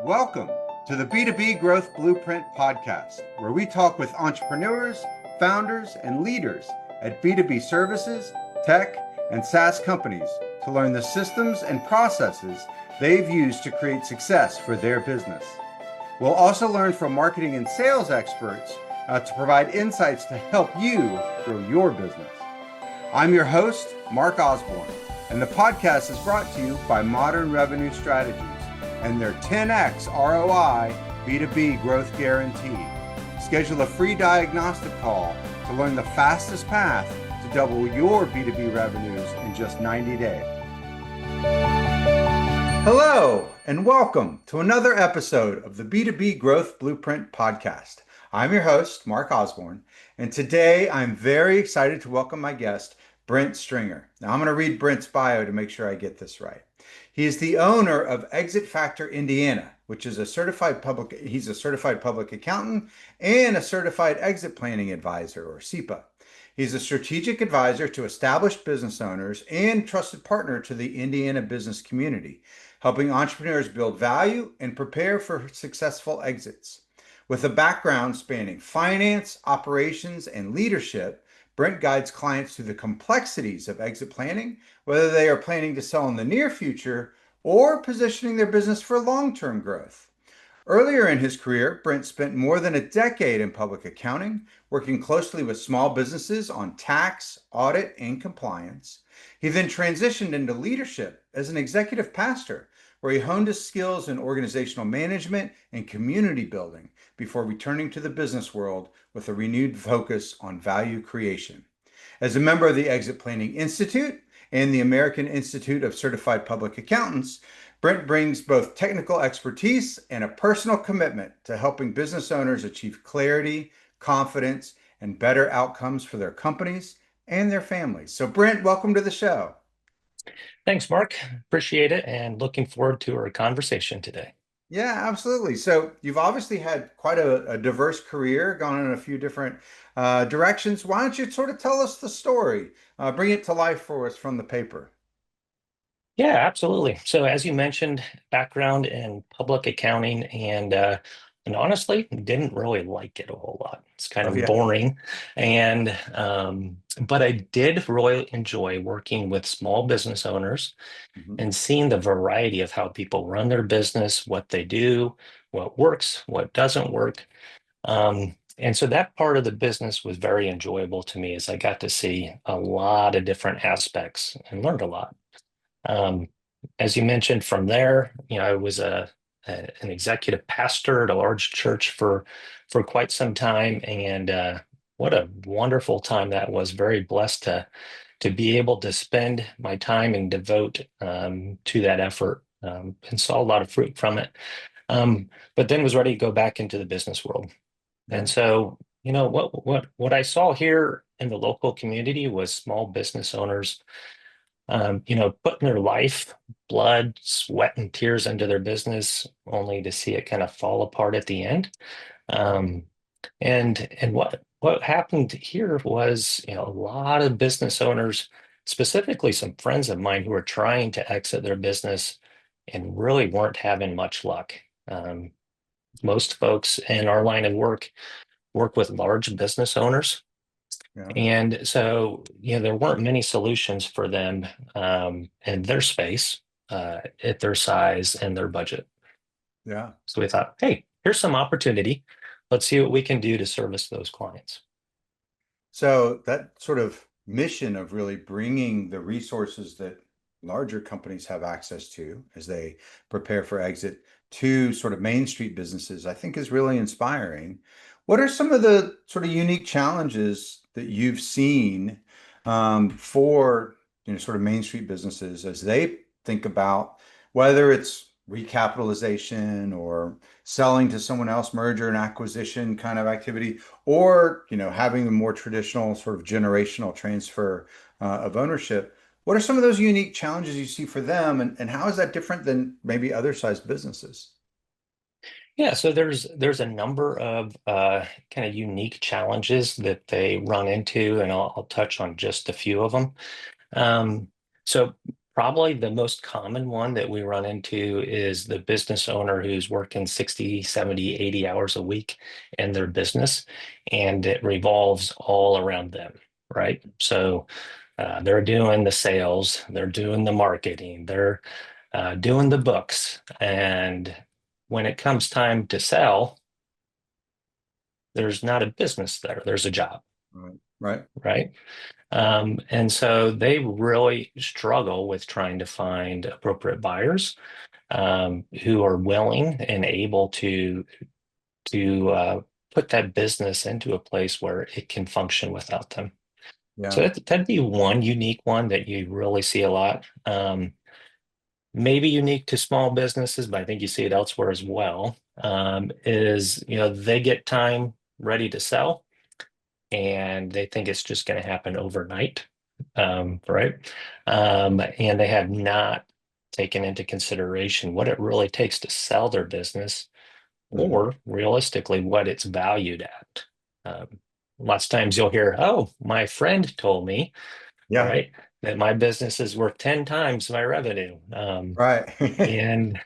Welcome to the B2B Growth Blueprint podcast, where we talk with entrepreneurs, founders, and leaders at B2B services, tech, and SaaS companies to learn the systems and processes they've used to create success for their business. We'll also learn from marketing and sales experts to provide insights to help you grow your business. I'm your host, Mark Osborne, and the podcast is brought to you by Modern Revenue Strategies and their 10x ROI B2B growth guarantee. Schedule a free diagnostic call to learn the fastest path to double your B2B revenues in just 90 days. Hello, and welcome to another episode of the B2B Growth Blueprint podcast. I'm your host, Mark Osborne, and today I'm very excited to welcome my guest, Brent Stringer. Now I'm going to read Brent's bio to make sure I get this right. He is the owner of Exit Factor Indiana, which is he's a certified public accountant and a certified exit planning advisor, or SEPA. He's a strategic advisor to established business owners and trusted partner to the Indiana business community, helping entrepreneurs build value and prepare for successful exits. With a background spanning finance, operations, and leadership, Brent guides clients through the complexities of exit planning, whether they are planning to sell in the near future or positioning their business for long-term growth. Earlier in his career, Brent spent more than a decade in public accounting, working closely with small businesses on tax, audit, and compliance. He then transitioned into leadership as an executive pastor, where he honed his skills in organizational management and community building before returning to the business world with a renewed focus on value creation. As a member of the Exit Planning Institute and the American Institute of Certified Public Accountants, Brent brings both technical expertise and a personal commitment to helping business owners achieve clarity, confidence, and better outcomes for their companies and their families. So Brent, welcome to the show. Thanks, Mark. Appreciate it and looking forward to our conversation today. Yeah, absolutely. So you've obviously had quite a diverse career, gone in a few different directions. Why don't you sort of tell us the story, bring it to life for us from the paper? Yeah, absolutely. So as you mentioned, background in public accounting and honestly didn't really like it a whole lot. It's kind Oh of yeah. boring. And but I did really enjoy working with small business owners Mhm. and seeing the variety of how people run their business, what they do, what works, what doesn't work. And so that part of the business was very enjoyable to me as I got to see a lot of different aspects and learned a lot. Um, as you mentioned, from there, I was an executive pastor at a large church for quite some time, and what a wonderful time that was. Very blessed to be able to spend my time and devote to that effort, and saw a lot of fruit from it. But then was ready to go back into the business world. And Yeah. so, what I saw here in the local community was small business owners, putting their life, blood, sweat, and tears into their business, only to see it kind of fall apart at the end. Um, and what happened here was, a lot of business owners, specifically some friends of mine who were trying to exit their business and really weren't having much luck. Um, Most folks in our line of work with large business owners. Yeah. And so, there weren't many solutions for them in their space, at their size and their budget. Yeah. So we thought, hey, here's some opportunity. Let's see what we can do to service those clients. So that sort of mission of really bringing the resources that larger companies have access to as they prepare for exit to sort of Main Street businesses, I think is really inspiring. What are some of the sort of unique challenges that you've seen for sort of Main Street businesses as they think about whether it's recapitalization or selling to someone else, merger and acquisition kind of activity, or having a more traditional sort of generational transfer of ownership? What are some of those unique challenges you see for them, and how is that different than maybe other sized businesses? Yeah, so there's a number of kind of unique challenges that they run into, and I'll touch on just a few of them. Um, so Probably the most common one that we run into is the business owner who's working 60, 70, 80 hours a week in their business, and it revolves all around them, right? So they're doing the sales, they're doing the marketing, they're doing the books. And when it comes time to sell, there's not a business there, there's a job, Right. Right. right? And so they really struggle with trying to find appropriate buyers who are willing and able to put that business into a place where it can function without them. So Yeah. that'd be one unique one that you really see a lot. Maybe unique to small businesses, but I think you see it elsewhere as well. Is they get time ready to sell, and they think it's just going to happen overnight, right? And they have not taken into consideration what it really takes to sell their business, Mhm. or realistically what it's valued at. Lots of times you'll hear, "Oh, my friend told me," Yeah. right, that my business is worth 10 times my revenue. Right. And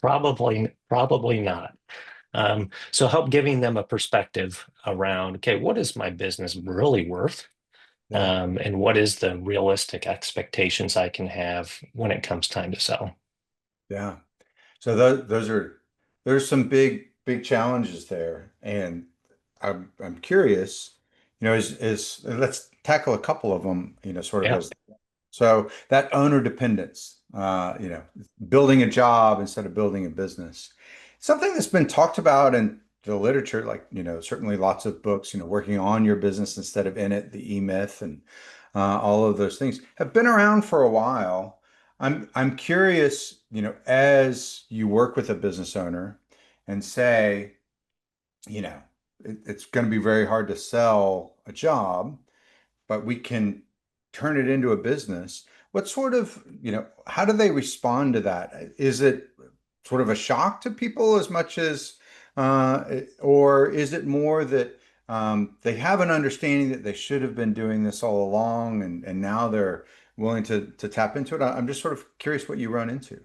probably not. So help giving them a perspective around, okay, what is my business really worth? Yeah. And what is the realistic expectations I can have when it comes time to sell? Yeah. So those are there's some big challenges there, and I'm curious, is let's tackle a couple of them, sort of Yeah, as so that owner dependence, building a job instead of building a business, something that's been talked about in the literature, like certainly lots of books, working on your business instead of in it, the E-Myth, and all of those things have been around for a while. I'm curious, as you work with a business owner and say, it's going to be very hard to sell a job, but we can turn it into a business. What sort of, how do they respond to that? Is it sort of a shock to people as much as, or is it more that they have an understanding that they should have been doing this all along and now they're willing to tap into it? I'm just sort of curious what you run into.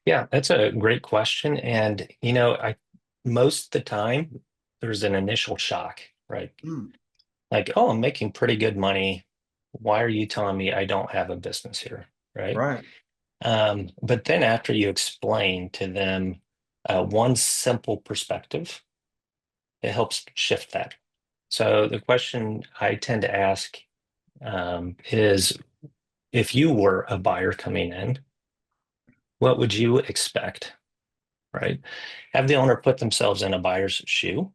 yeah, that's a great question. And I most of the time there's an initial shock, right? Mm, Like, oh, I'm making pretty good money. Why are you telling me I don't have a business here? Right. right. But then after you explain to them one simple perspective, it helps shift that. So the question I tend to ask is, if you were a buyer coming in, what would you expect? Right? Have the owner put themselves in a buyer's shoe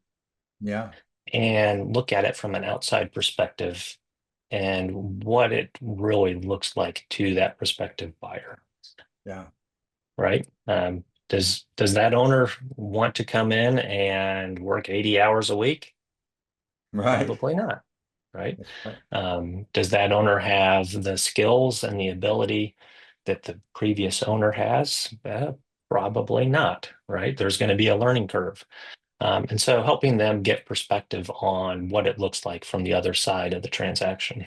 Yeah. and look at it from an outside perspective and what it really looks like to that prospective buyer, Yeah. right? Does that owner want to come in and work 80 hours a week? Right. Probably not, right? That's right. Does that owner have the skills and the ability that the previous owner has? Probably not, right? There's going to be a learning curve. And so helping them get perspective on what it looks like from the other side of the transaction.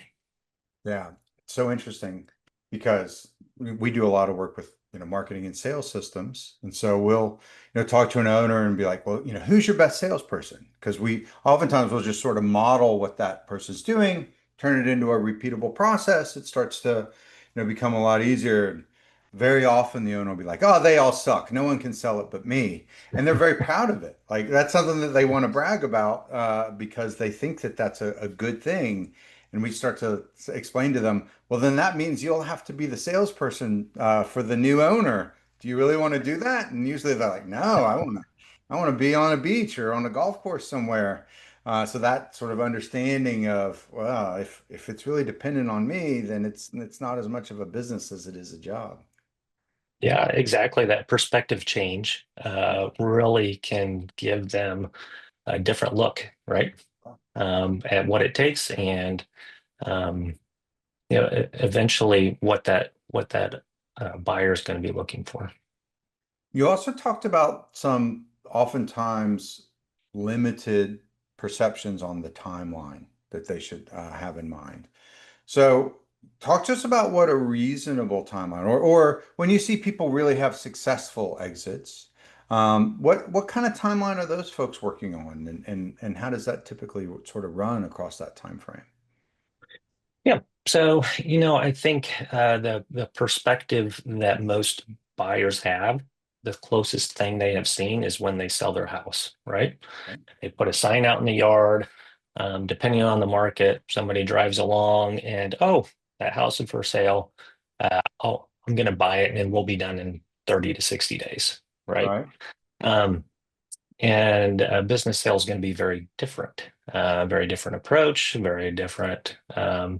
Yeah, it's so interesting because we do a lot of work with, marketing and sales systems. And so we'll, talk to an owner and be like, well, who's your best salesperson? Because we oftentimes will just sort of model what that person's doing, turn it into a repeatable process. It starts to, become a lot easier. Very often the owner will be like, oh, they all suck. No one can sell it but me. And they're very proud of it. Like that's something that they want to brag about because they think that that's a good thing. And we start to explain to them, well, then that means you'll have to be the salesperson for the new owner. Do you really want to do that? And usually they're like, no, I want to be on a beach or on a golf course somewhere. So that sort of understanding of, well, if it's really dependent on me, then it's not as much of a business as it is a job. Yeah, exactly. That perspective change really can give them a different look, right? At what it takes and um, eventually what that buyer is going to be looking for. You also talked about some oftentimes limited perceptions on the timeline that they should have in mind. So, Talk to us about what a reasonable timeline, or when you see people really have successful exits, what kind of timeline are those folks working on, and how does that typically sort of run across that time frame? Yeah. So, I think the perspective that most buyers have, the closest thing they have seen is when they sell their house, right? Okay. They put a sign out in the yard. Depending on the market, somebody drives along and, oh, that house is for sale. Oh, I'm going to buy it and we'll be done in 30 to 60 days, right? Right. Um, and business sales is going to be very different approach, very different. Uh,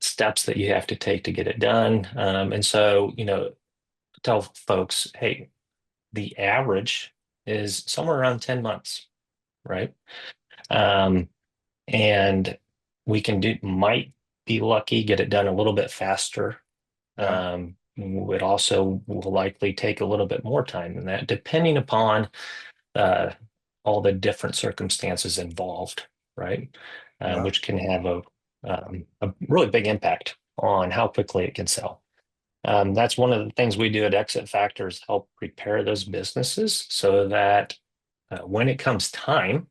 Steps that you have to take to get it done. And so, tell folks, hey, the average is somewhere around 10 months, right? Um, and we might be lucky, get it done a little bit faster. Yeah. It also will likely take a little bit more time than that, depending upon uh, all the different circumstances involved, right? Yeah. Which can have a really big impact on how quickly it can sell. That's one of the things we do at Exit Factors, help prepare those businesses so that when it comes time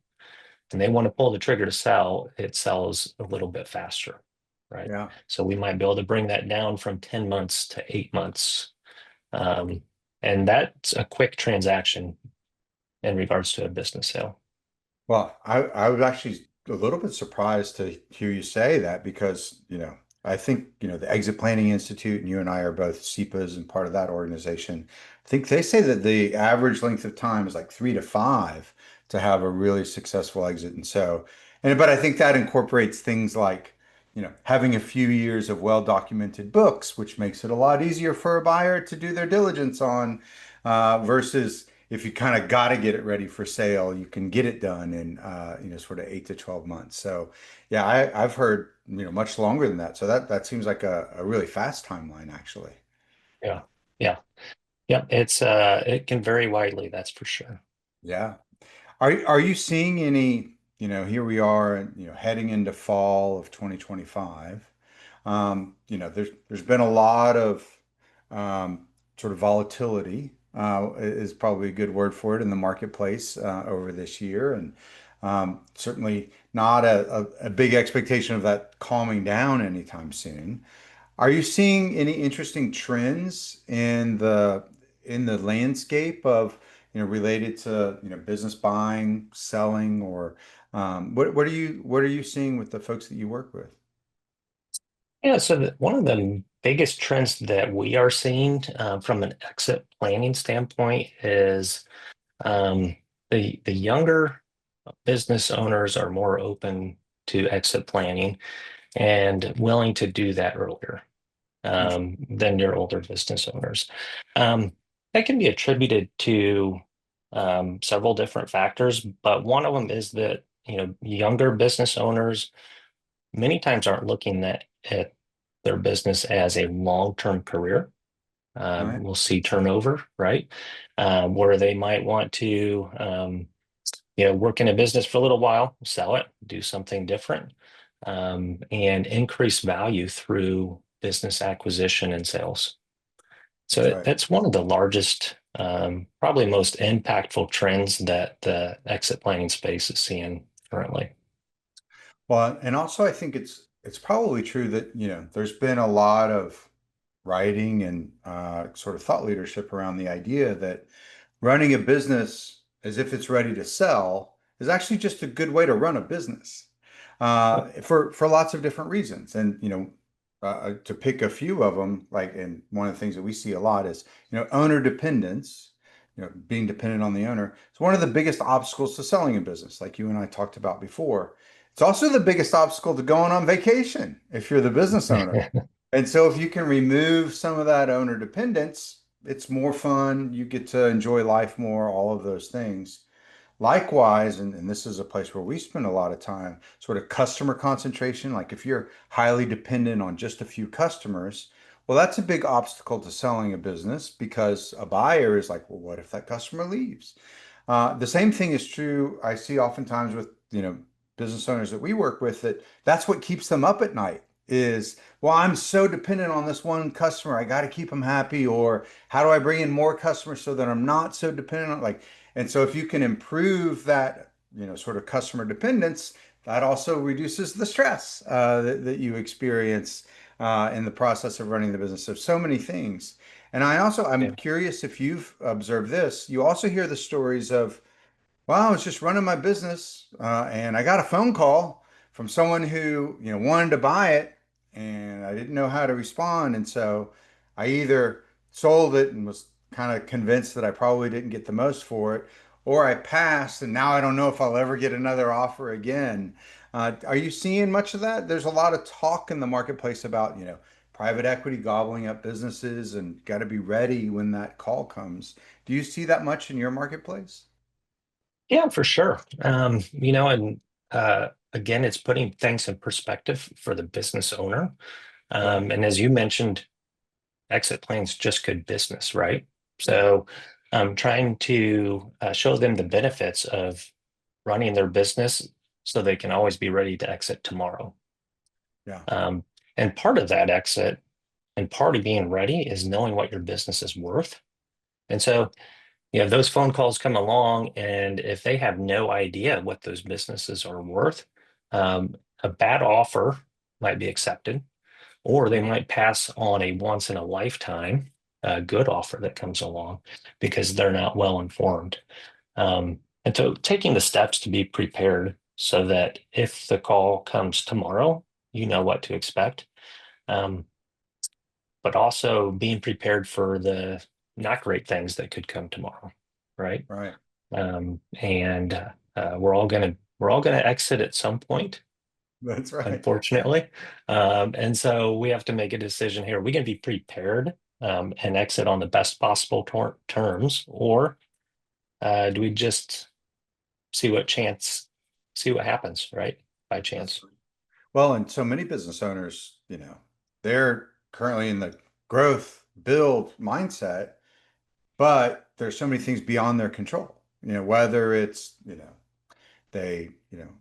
and they want to pull the trigger to sell, it sells a little bit faster, right? Yeah. So we might be able to bring that down from 10 months to 8 months. Um, and that's a quick transaction in regards to a business sale. Well, I was actually a little bit surprised to hear you say that because, I think, the Exit Planning Institute and you and I are both SEPAs and part of that organization. I think they say that the average length of time is like 3 to 5 to have a really successful exit. And so, but I think that incorporates things like, having a few years of well-documented books, which makes it a lot easier for a buyer to do their diligence on, versus if you kind of got to get it ready for sale, you can get it done in sort of 8 to 12 months. So yeah, I've heard much longer than that. So that seems like a really fast timeline actually. Yeah. Yeah. Yeah. It can vary widely, that's for sure. Yeah. Are you seeing any, here we are, heading into fall of 2025. There's been a lot of sort of volatility, is probably a good word for it in the marketplace over this year, and certainly not a big expectation of that calming down anytime soon. Are you seeing any interesting trends in the landscape of related to business buying, selling, or what are you seeing with the folks that you work with? Yeah. So one of the biggest trends that we are seeing from an exit planning standpoint is um, the younger business owners are more open to exit planning and willing to do that earlier than your older business owners. Um, that can be attributed to several different factors, but one of them is that younger business owners many times aren't looking at their business as a long-term career. Right. We'll see turnover, right? Where they might want to, work in a business for a little while, sell it, do something different, and increase value through business acquisition and sales. That's So right. that's one of the largest, probably most impactful trends that the exit planning space is seeing currently. Well, and also I think it's probably true that, there's been a lot of writing and sort of thought leadership around the idea that running a business as if it's ready to sell is actually just a good way to run a business for lots of different reasons. And to pick a few of them, like, and one of the things that we see a lot is owner dependence. Being dependent on the owner. It's one of the biggest obstacles to selling a business, like you and I talked about before. It's also the biggest obstacle to going on vacation if you're the business owner. And so if you can remove some of that owner dependence, it's more fun. You get to enjoy life more, all of those things. Likewise, and this is a place where we spend a lot of time, sort of customer concentration. Like if you're highly dependent on just a few customers, well, that's a big obstacle to selling a business because a buyer is like, well, what if that customer leaves? The same thing is true, I see oftentimes with, business owners that we work with, that's what keeps them up at night. is, well, I'm so dependent on this one customer. I got to keep them happy. Or how do I bring in more customers so that I'm not so dependent on like, and so if you can improve that, sort of customer dependence, that also reduces the stress that you experience in the process of running the business. So, so many things. And I'm Yeah. curious if you've observed this. You also hear the stories of, well, I was just running my business, and I got a phone call from someone who, wanted to buy it, and I didn't know how to respond, and so I either sold it and was kind of convinced that I probably didn't get the most for it, or I passed, and now I don't know if I'll ever get another offer again. Are you seeing much of that? There's a lot of talk in the marketplace about, private equity gobbling up businesses, and got to be ready when that call comes. Do you see that much in your marketplace? Yeah, for sure. And again, it's putting things in perspective for the business owner. Right. And as you mentioned, exit plan's just good business, right? Yeah. So trying to show them the benefits of running their business so they can always be ready to exit tomorrow. Yeah. Um, and part of that exit and part of being ready is knowing what your business is worth. And so, those phone calls come along, and if they have no idea what those businesses are worth, um, a bad offer might be accepted, or they might pass on a once in a lifetime good offer that comes along because they're not well informed. And so taking the steps to be prepared so that if the call comes tomorrow, you know what to expect. Um, but also being prepared for the not great things that could come tomorrow, right? Right. And we're all gonna exit at some point, That's right. unfortunately. And so we have to make a decision here. Are we going to be prepared and exit on the best possible terms, or do we just see see what happens, right? By That's chance. right. Well, and so many business owners, they're currently in the growth build mindset, but there's so many things beyond their control. Whether it's, they,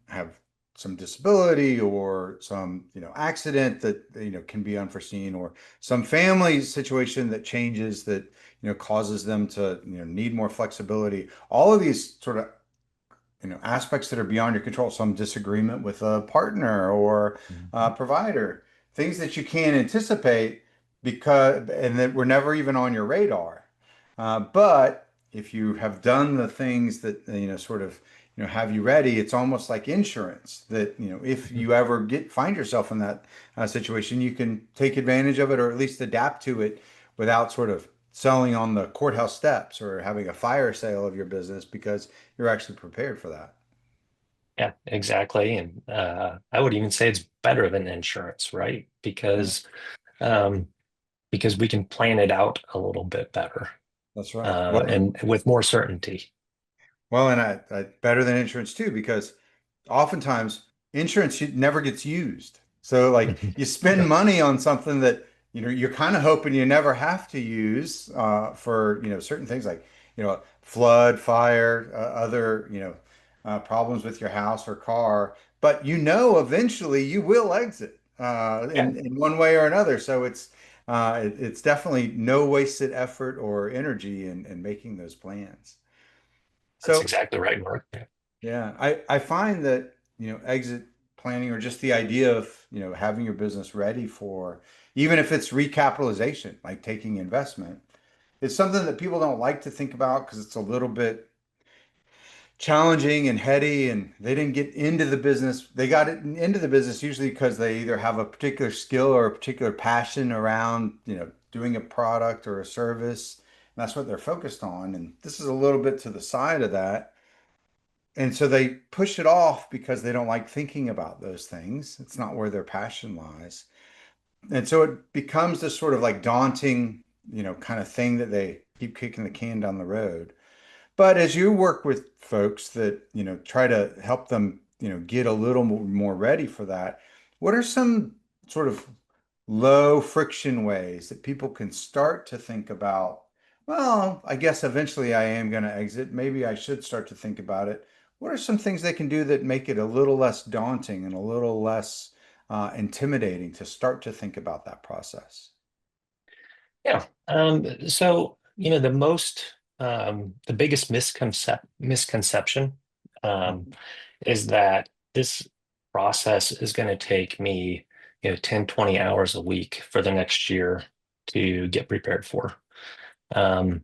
have some disability or some, accident that, can be unforeseen, or some family situation that changes that, causes them to, need more flexibility. All of these sort of aspects that are beyond your control, some disagreement with a partner or a Mhm. provider, things that you can't anticipate because and that were never even on your radar. But if you have done the things that sort of have you ready, it's almost like insurance that if Mhm. you ever find yourself in that situation, you can take advantage of it or at least adapt to it without sort of selling on the courthouse steps or having a fire sale of your business because you're actually prepared for that. Yeah, exactly. And I would even say it's better than insurance, right? Yeah, Um, because we can plan it out a little bit better that's right. Well, and with more certainty. and I better than insurance too, because oftentimes insurance never gets used. So like Mhm. you spend Yeah. money on something that you're kind of hoping you never have to use for certain things like flood, fire, other problems with your house or car. But eventually you will exit Yeah, in one way or another. So it's definitely no wasted effort or energy in making those plans. that's So exactly right, Mark. yeah, I find that, exit planning or just the idea of, having your business ready for, even if it's recapitalization, like taking investment, it's something that people don't like to think about because it's a little bit challenging and heady, and they didn't get into the business. They got into the business usually because they either have a particular skill or a particular passion around, doing a product or a service. And that's what they're focused on. And this is a little bit to the side of that. And so they push it off because they don't like thinking about those things. It's not where their passion lies. And so it becomes this sort of like daunting, kind of thing that they keep kicking the can down the road. But as you work with folks that, try to help them, get a little more ready for that, what are some sort of low friction ways that people can start to think about, well, I guess eventually I am going to exit. Maybe I should start to think about it. What are some things they can do that make it a little less daunting and a little less, intimidating to start to think about that process? Yeah. So, the biggest misconception um, Mhm. is that this process is going to take me, 10, 20 hours a week for the next year to get prepared for. Um,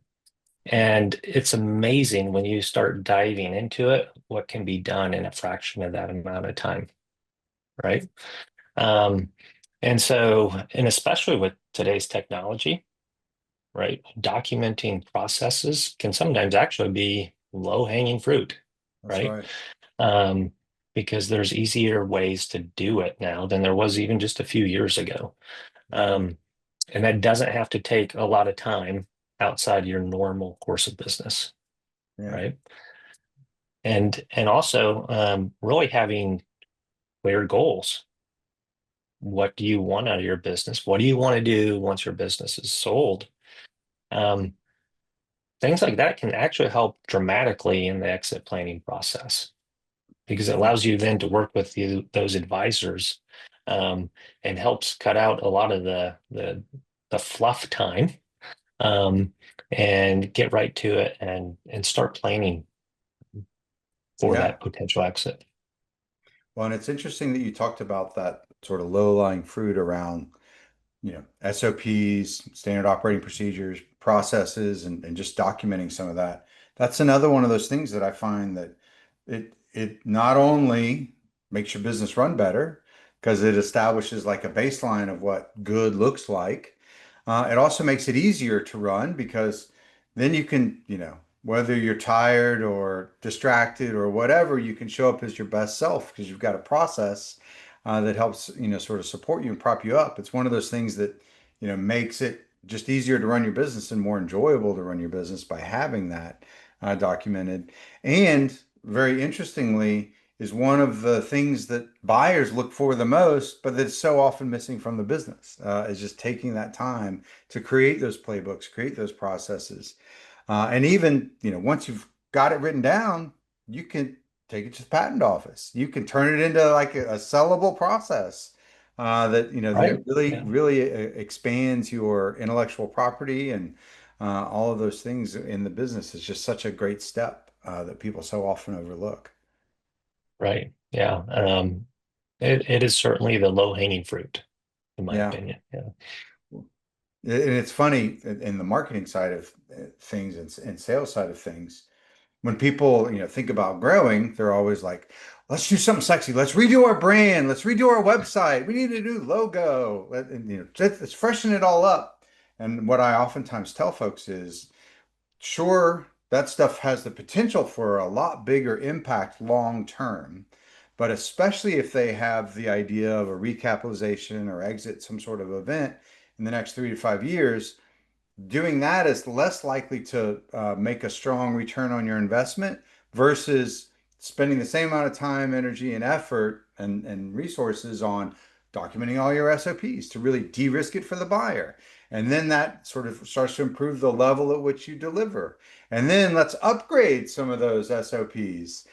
and it's amazing when you start diving into it, what can be done in a fraction of that amount of time, right? Um, and especially with today's technology, right? Documenting processes can sometimes actually be low-hanging fruit, That's right? right. Um, because there's easier ways to do it now than there was even just a few years ago. Right. Um, and that doesn't have to take a lot of time outside your normal course of business, Yeah. right? And also really having clear goals. What do you want out of your business? What do you want to do once your business is sold? Um, Things like that can actually help dramatically in the exit planning process because it Yeah. allows you then to work with those advisors um, and helps cut out a lot of the fluff time um, and get right to it and start planning for Yeah. that potential exit. Well, and it's interesting that you talked about that sort of low-lying fruit around, SOPs, standard operating procedures, processes, and just documenting some of that. That's another one of those things that I find that it not only makes your business run better because it establishes like a baseline of what good looks like. It also makes it easier to run because then you can, whether you're tired or distracted or whatever, you can show up as your best self because you've got a process that helps, sort of support you and prop you up. It's one of those things that, makes it just easier to run your business and more enjoyable to run your business by having that documented. And very interestingly, is one of the things that buyers look for the most, but that's so often missing from the business, is just taking that time to create those playbooks, create those processes. And even, once you've got it written down, you can take it to the patent office. You can turn it into like a sellable process that, Right. that really, Yeah. really expands your intellectual property and all of those things in the business is just such a great step that people so often overlook. Right. Yeah. It is certainly the low-hanging fruit, in my Yeah. opinion. Yeah. And it's funny in the marketing side of things and sales side of things. When people, think about growing, they're always like, let's do something sexy. Let's redo our brand. Let's redo our website. We need a new logo. And, let's freshen it all up. And what I oftentimes tell folks is, sure, that stuff has the potential for a lot bigger impact long term. But especially if they have the idea of a recapitalization or exit some sort of event in the next 3 to 5 years, doing that is less likely to make a strong return on your investment versus spending the same amount of time, energy, and effort and resources on documenting all your SOPs to really de-risk it for the buyer. And then that sort of starts to improve the level at which you deliver. And then let's upgrade some of those SOPs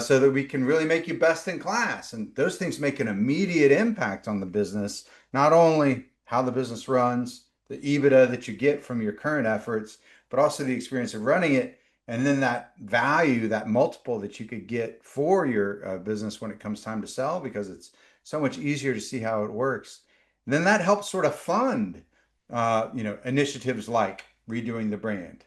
so that we can really make you best in class. And those things make an immediate impact on the business, not only how the business runs, the EBITDA that you get from your current efforts, but also the experience of running it. And then that value, that multiple that you could get for your business when it comes time to sell, because it's so much easier to see how it works. And then that helps sort of fund, initiatives like redoing the brand.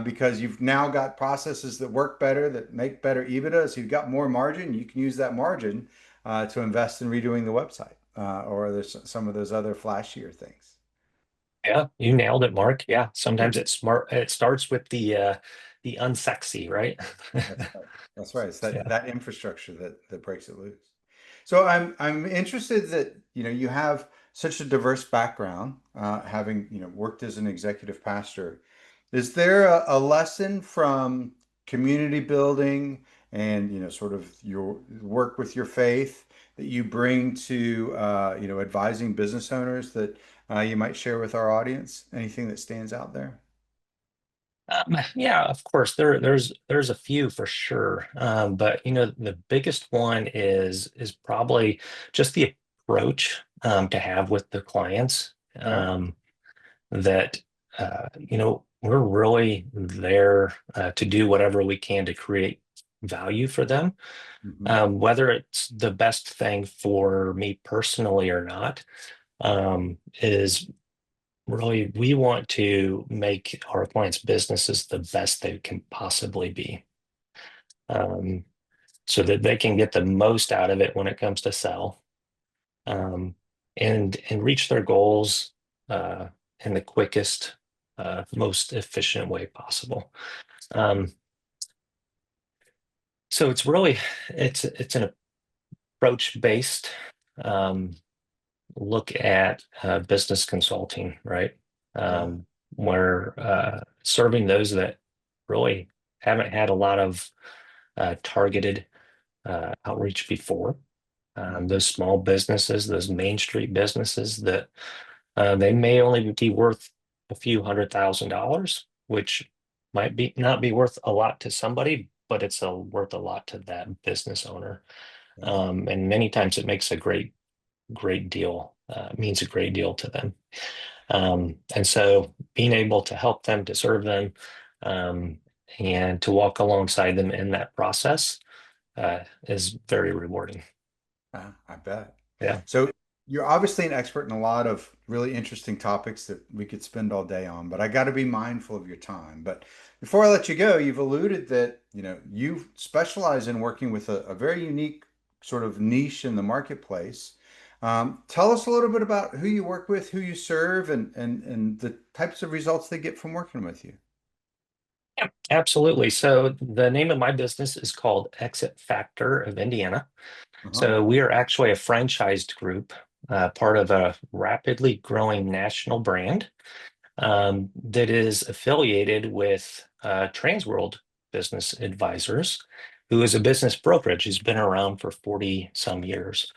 Because you've now got processes that work better, that make better EBITDA. So you've got more margin. You can use that margin to invest in redoing the website or there's some of those other flashier things. Yeah, you nailed it, Mark. Yeah, sometimes it's smart. It starts with the unsexy, right? That's right. That's right. It's that Yeah. that infrastructure that breaks it loose. So I'm interested that you have such a diverse background, having worked as an executive pastor. Is there a lesson from community building and sort of your work with your faith that you bring to advising business owners that you might share with our audience? Anything that stands out there? Yeah, of course. There's a few for sure. But the biggest one is probably just the approach to have with the clients. Okay. That we're really there to do whatever we can to create value for them, Hmm. whether it's the best thing for me personally or not. Is really we want to make our clients' businesses the best they can possibly be, um, so that they can get the most out of it when it comes to sell, um, and reach their goals in the quickest, most efficient way possible. Um, so it's an approach based um, look at business consulting, right? Yeah. Where serving those that really haven't had a lot of targeted outreach before. Hmm. Those small businesses, those Main Street businesses that they may only be worth a few $100,000, which might be not be worth a lot to somebody, but it's worth a lot to that business owner. Yeah. And many times it makes a great deal, means a great deal to them. And so being able to help them, to serve them, um, and to walk alongside them in that process is very rewarding. I bet. Yeah. So you're obviously an expert in a lot of really interesting topics that we could spend all day on, but I got to be mindful of your time. But before I let you go, you've alluded that, you specialize in working with a very unique sort of niche in the marketplace. Tell us a little bit about who you work with, who you serve, and the types of results they get from working with you. Yeah, absolutely. So the name of my business is called Exit Factor of Indiana. Uh-huh. So we are actually a franchised group, part of a rapidly growing national brand that is affiliated with Transworld Business Advisors, who is a business brokerage who's been around for 40 some years.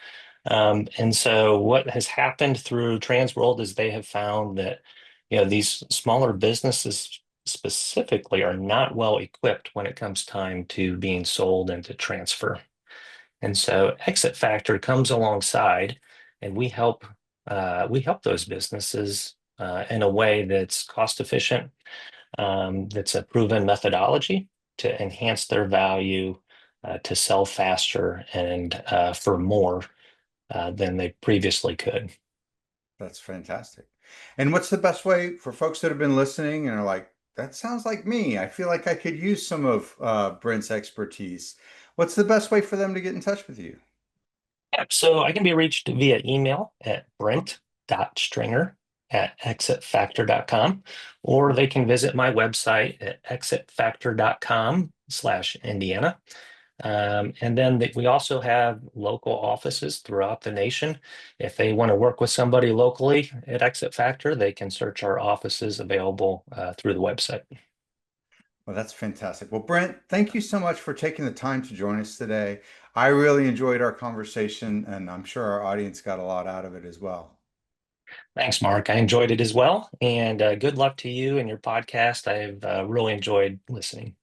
And so what has happened through Transworld is they have found that, these smaller businesses specifically are not well equipped when it comes time to being sold and to transfer. And so Exit Factor comes alongside, and we help those businesses in a way that's cost efficient, that's a proven methodology to enhance their value, to sell faster and for more than they previously could. That's fantastic. And what's the best way for folks that have been listening and are like, that sounds like me. I feel like I could use some of Brent's expertise. What's the best way for them to get in touch with you? Yeah, so I can be reached via email at brent.stringer@exitfactor.com, or they can visit my website at exitfactor.com/Indiana. And then we also have local offices throughout the nation. If they want to work with somebody locally at Exit Factor, they can search our offices available through the website. Well, that's fantastic. Well, Brent, thank you so much for taking the time to join us today. I really enjoyed our conversation, and I'm sure our audience got a lot out of it as well. Thanks, Mark. I enjoyed it as well. And good luck to you and your podcast. I've really enjoyed listening.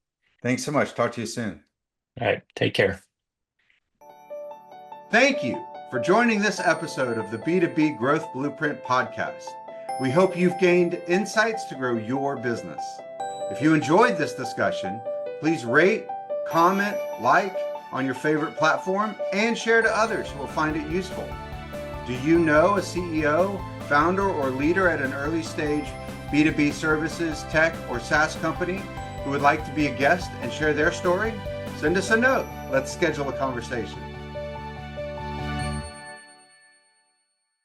Thanks so much. Talk to you soon. All right. Take care. Thank you for joining this episode of the B2B Growth Blueprint podcast. We hope you've gained insights to grow your business. If you enjoyed this discussion, please rate, comment, like on your favorite platform, and share to others who will find it useful. Do you know a CEO, founder, or leader at an early stage B2B services, tech, or SaaS company who would like to be a guest and share their story? Send us a note. Let's schedule a conversation.